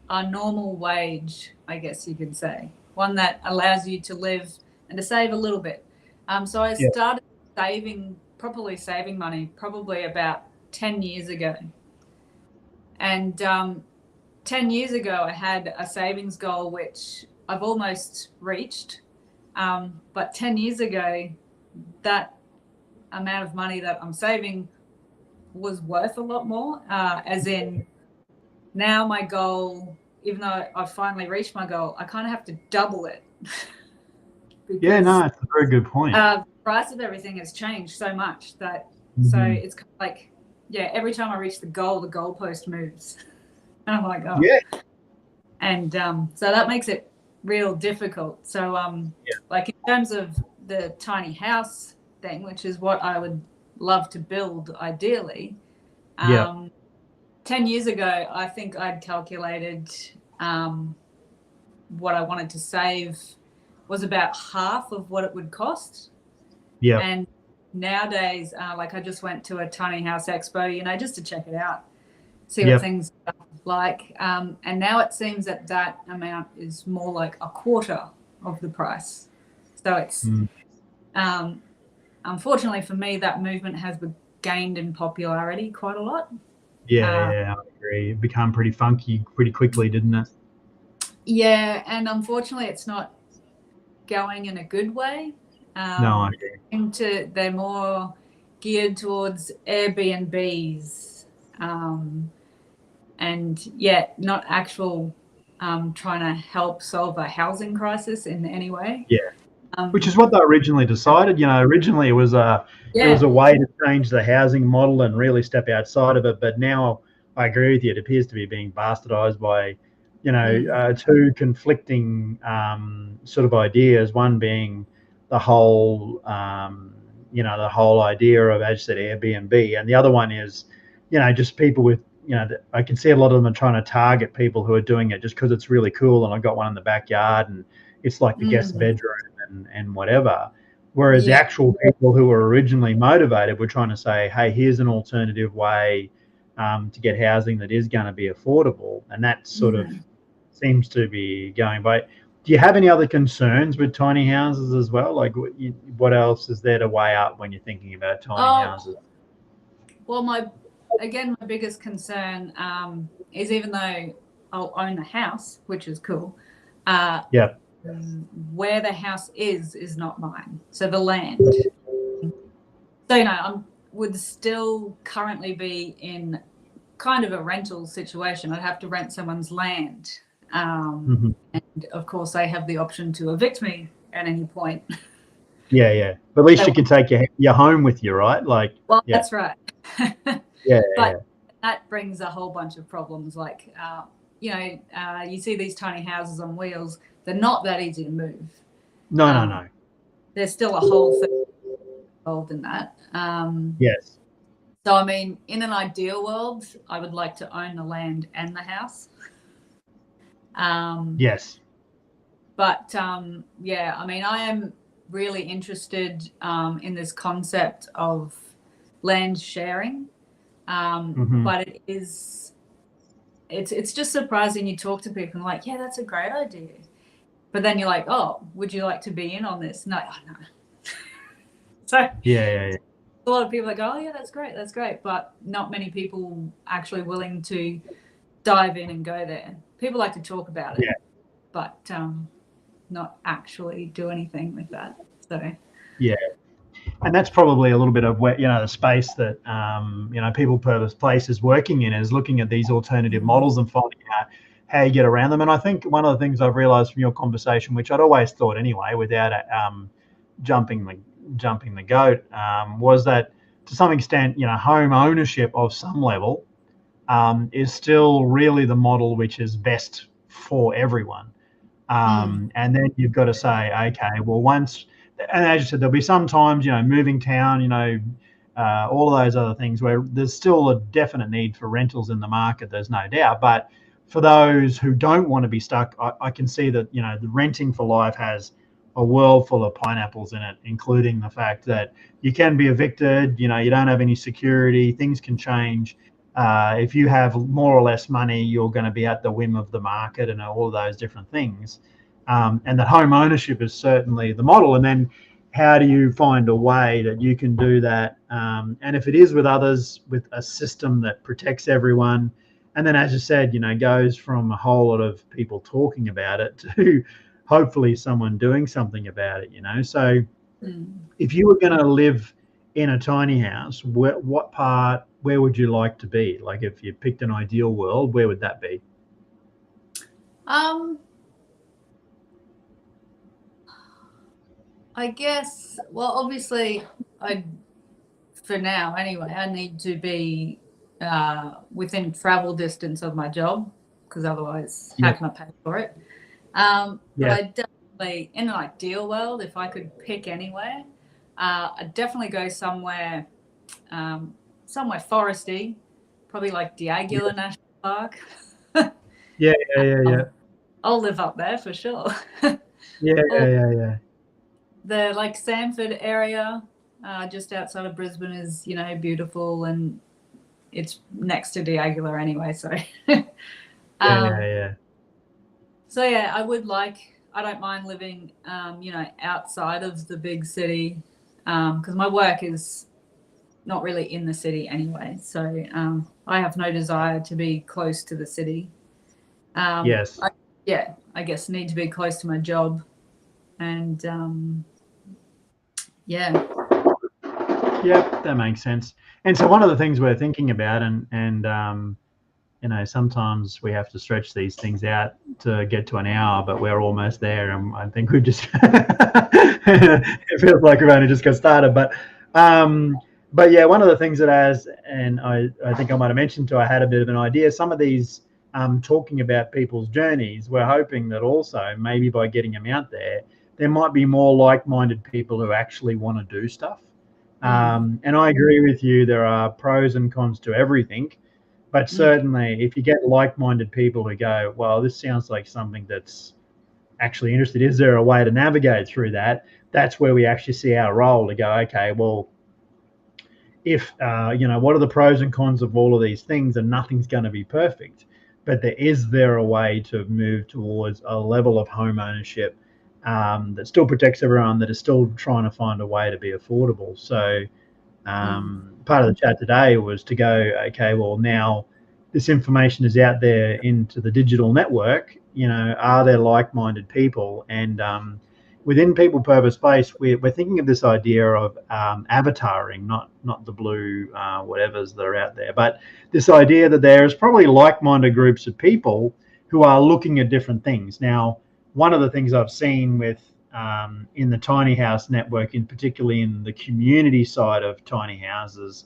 a normal wage, I guess you could say, one that allows you to live and to save a little bit. So I started properly saving money, probably about 10 years ago. And 10 years ago, I had a savings goal, which I've almost reached. But 10 years ago, that amount of money that I'm saving was worth a lot more, as in now my goal, even though I've finally reached my goal, I kind of have to double it. Yeah, no, it's a very good point. The price of everything has changed so much that, so it's kind of like, yeah, every time I reach the goalpost moves. And I'm like, oh. Yeah. And so that makes it real difficult. So like in terms of the tiny house thing, which is what I would love to build ideally, 10 years ago, I think I'd calculated what I wanted to save was about half of what it would cost. Yeah. And nowadays, like I just went to a tiny house expo, you know, just to check it out, see what things are like. And now it seems that that amount is more like a quarter of the price. So it's, unfortunately for me, that movement has gained in popularity quite a lot. Yeah, I agree. It became pretty funky pretty quickly, didn't it? Yeah, and unfortunately, it's not going in a good way. No, I agree. They're more geared towards Airbnbs, and not actual trying to help solve a housing crisis in any way. Yeah. Which is what they originally decided. You know, originally it was a way to change the housing model and really step outside of it. But now I agree with you. It appears to be being bastardized by, you know, two conflicting sort of ideas. One being the whole, you know, the whole idea of, as you said, Airbnb, and the other one is, you know, just people with, you know, I can see a lot of them are trying to target people who are doing it just because it's really cool and I got one in the backyard and it's like the guest bedroom and whatever. Whereas the actual people who were originally motivated were trying to say, hey, here's an alternative way to get housing that is going to be affordable. And that sort of seems to be going by. Do you have any other concerns with tiny houses as well? Like what else is there to weigh up when you're thinking about tiny houses? Well, my biggest concern is, even though I'll own the house, which is cool, where the house is not mine. So the land. So, you know, I would still currently be in kind of a rental situation. I'd have to rent someone's land. And of course, they have the option to evict me at any point. Yeah. But at least you can take your home with you, right? Like, that's right. But that brings a whole bunch of problems. Like, you know, you see these tiny houses on wheels. They're not that easy to move. No. There's still a whole thing involved in that. Yes. So, I mean, in an ideal world, I would like to own the land and the house. Yes. But, I mean, I am really interested in this concept of land sharing. But it's just surprising. You talk to people and like, yeah, that's a great idea. But then you're like, oh, would you like to be in on this? No. So a lot of people go, oh yeah, that's great. But not many people actually willing to dive in and go there. People like to talk about it, but not actually do anything with that. So and that's probably a little bit of where, you know, the space that you know, People Purpose Place is working in, is looking at these alternative models and finding out how you get around them. And I think one of the things I've realized from your conversation, which I'd always thought anyway, without jumping the goat, was that to some extent, you know, home ownership of some level is still really the model which is best for everyone. And then you've got to say, okay, well, once, and as you said, there'll be some times, you know, moving town, you know, all of those other things where there's still a definite need for rentals in the market, there's no doubt. But for those who don't want to be stuck, I can see that, you know, the renting for life has a world full of pineapples in it, including the fact that you can be evicted, you know, you don't have any security, things can change. If you have more or less money, you're going to be at the whim of the market and all of those different things. And that home ownership is certainly the model. And then how do you find a way that you can do that? And if it is with others, with a system that protects everyone, and then, as you said, goes from a whole lot of people talking about it to hopefully someone doing something about it. So if you were going to live in a tiny house, where would you like to be? Like, if you picked an ideal world, where would that be? I guess, well, obviously, for now anyway, I need to be within travel distance of my job, because otherwise, how can I pay for it? But I definitely, in an ideal world, if I could pick anywhere, I'd definitely go somewhere foresty, probably like Diagula National Park. Yeah. I'll live up there for sure. Yeah. The like Sanford area, just outside of Brisbane, is beautiful, and it's next to Diagula anyway. So So yeah, I don't mind living outside of the big city, because my work is not really in the city anyway. So I have no desire to be close to the city. Yes. I guess need to be close to my job, and Yep, that makes sense. And so one of the things we're thinking about, and sometimes we have to stretch these things out to get to an hour, but we're almost there, and I think we've just it feels like we've only just got started. But yeah, one of the things that I think I might have mentioned I had a bit of an idea. Some of these talking about people's journeys, we're hoping that also maybe by getting them out there might be more like-minded people who actually want to do stuff. And I agree with you. There are pros and cons to everything. But certainly, if you get like-minded people who go, well, this sounds like something that's actually interested, is there a way to navigate through that? That's where we actually see our role to go, okay, well, if, what are the pros and cons of all of these things? And nothing's going to be perfect. But is there a way to move towards a level of home ownership that still protects everyone, that is still trying to find a way to be affordable? So part of the chat today was to go, okay, well, now this information is out there into the digital network. Are there like-minded people? And within People Purpose Space, we're thinking of this idea of avataring, not the blue whatevers that are out there, but this idea that there is probably like-minded groups of people who are looking at different things. Now, one of the things I've seen with in the tiny house network, particularly in the community side of tiny houses,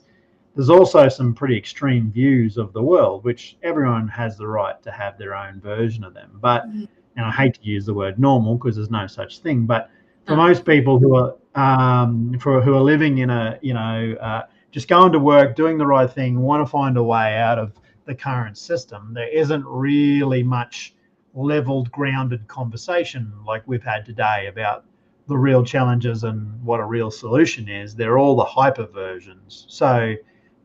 there's also some pretty extreme views of the world, which everyone has the right to have their own version of them. But, and I hate to use the word normal because there's no such thing, but for most people who are living in just going to work, doing the right thing, want to find a way out of the current system, there isn't really much leveled, grounded conversation like we've had today about the real challenges and what a real solution is. They're all the hyper versions. So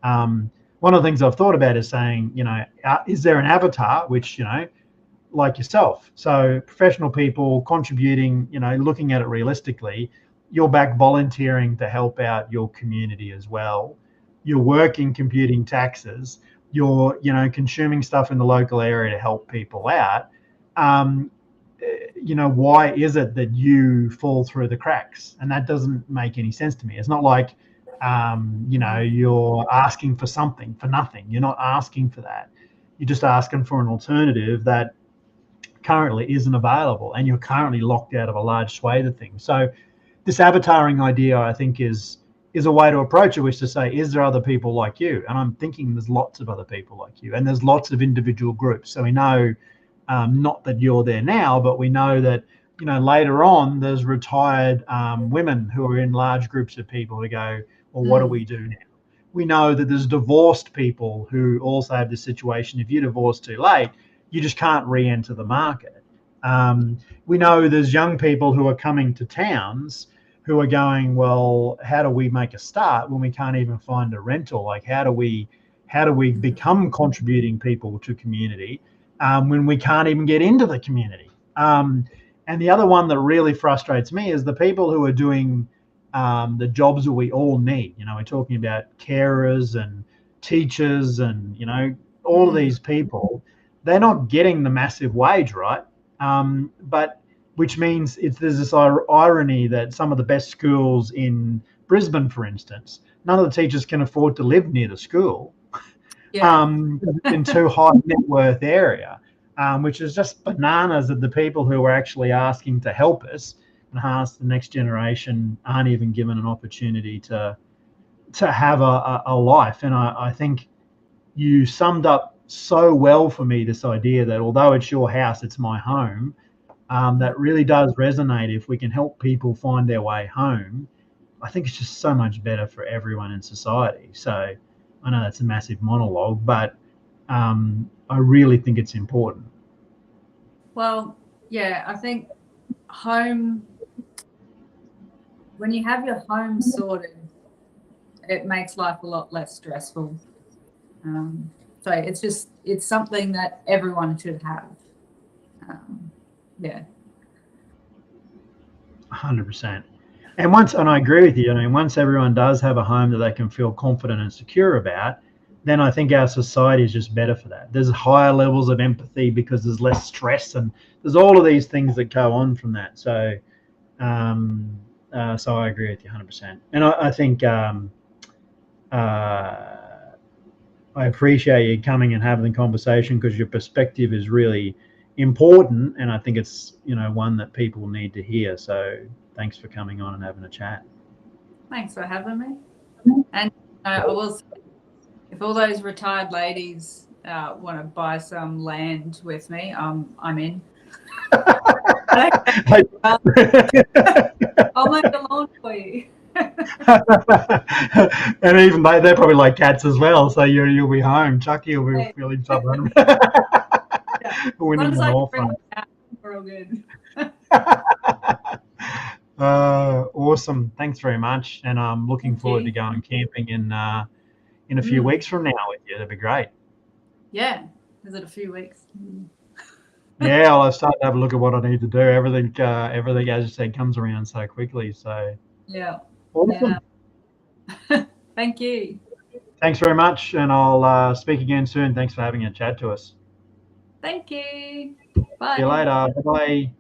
one of the things I've thought about is saying, is there an avatar which, like yourself, so professional people contributing, looking at it realistically, you're back volunteering to help out your community as well. You're working, computing taxes, you're, consuming stuff in the local area to help people out. Why is it that you fall through the cracks? And that doesn't make any sense to me. It's not like, you're asking for something for nothing. You're not asking for that. You're just asking for an alternative that currently isn't available, and you're currently locked out of a large swathe of things. So this avataring idea, I think, is a way to approach it, which is to say, is there other people like you? And I'm thinking there's lots of other people like you, and there's lots of individual groups. So we know, not that you're there now, but we know that, later on there's retired women who are in large groups of people who go, well, what do we do now? We know that there's divorced people who also have this situation. If you're divorced too late, you just can't re-enter the market. We know there's young people who are coming to towns who are going, well, how do we make a start when we can't even find a rental? Like, how do we become contributing people to community when we can't even get into the community? And the other one that really frustrates me is the people who are doing the jobs that we all need. We're talking about carers and teachers and, all of these people. They're not getting the massive wage, right? But which means there's this irony that some of the best schools in Brisbane, for instance, none of the teachers can afford to live near the school. In too high net worth area, which is just bananas that the people who are actually asking to help us and ask the next generation aren't even given an opportunity to have a life. And I think you summed up so well for me this idea that although it's your house, it's my home. That really does resonate. If we can help people find their way home, I think it's just so much better for everyone in society. So I know that's a massive monologue, but I really think it's important. Well, yeah, I think home, when you have your home sorted, it makes life a lot less stressful. So it's something that everyone should have. Yeah. 100%. And I agree with you. Once everyone does have a home that they can feel confident and secure about, then I think our society is just better for that. There's higher levels of empathy because there's less stress, and there's all of these things that go on from that. So, so I agree with you 100%. And I think I appreciate you coming and having the conversation, because your perspective is really important, and I think it's one that people need to hear. So thanks for coming on and having a chat. Thanks for having me. And I will say, if all those retired ladies want to buy some land with me, I'm in. I'll make a lawn for you. And even they're probably like cats as well, so you'll be home. Chucky will be feeling something. Winning the North Front. We're all good. Awesome. Thanks very much, and I'm looking forward to going camping in a few weeks from now with you. That'd be great. Yeah. Is it a few weeks? Yeah, I'll start to have a look at what I need to do. Everything, as you said, comes around so quickly. So yeah. Awesome. Yeah. Thank you. Thanks very much, and I'll speak again soon. Thanks for having a chat to us. Thank you. Bye. See you later. Bye-bye.